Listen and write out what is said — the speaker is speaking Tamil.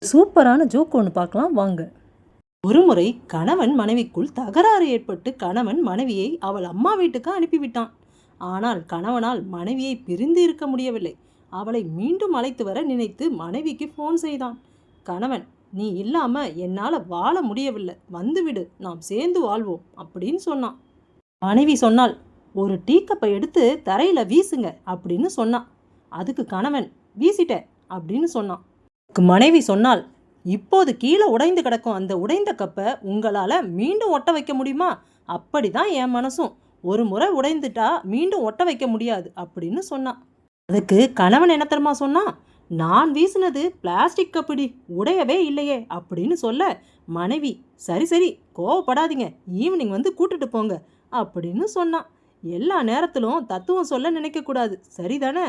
சூப்பரான ஜோக் ஒன்று பார்க்கலாம் வாங்க. ஒருமுறை கணவன் மனைவிக்குள் தகராறு ஏற்பட்டு கணவன் மனைவியை அவள் அம்மா வீட்டுக்கு அனுப்பிவிட்டான். ஆனால் கணவனால் மனைவியை பிரிந்து இருக்க முடியவில்லை. அவளை மீண்டும் அழைத்து வர நினைத்து மனைவிக்கு ஃபோன் செய்தான். கணவன், நீ இல்லாம என்னால் வாழ முடியவில்லை, வந்துவிடு, நாம் சேர்ந்து வாழ்வோம் அப்படின்னு சொன்னான். மனைவி சொன்னாள், ஒரு டீ கப்பை எடுத்து தரையில வீசுங்க அப்படின்னு சொன்னான். அதுக்கு கணவன், வீசிட்டேன் அப்படின்னு சொன்னான். மனைவி சொன்னால், இப்போது கீழே உடைந்து கிடக்கும் அந்த உடைந்த கப்பை உங்களால் மீண்டும் ஒட்ட வைக்க முடியுமா? அப்படிதான் என் மனசும், ஒரு முறை உடைந்துட்டா மீண்டும் ஒட்ட வைக்க முடியாது அப்படின்னு சொன்னான். அதுக்கு கணவன் என்ன தெரியுமா சொன்னான், நான் வீசினது பிளாஸ்டிக் கப்புடி, உடையவே இல்லையே அப்படின்னு சொல்ல மனைவி, சரி சரி கோவப்படாதீங்க, ஈவினிங் வந்து கூட்டிட்டு போங்க அப்படின்னு சொன்னான். எல்லா நேரத்திலும் தத்துவம் சொல்ல நினைக்கக்கூடாது, சரிதானே?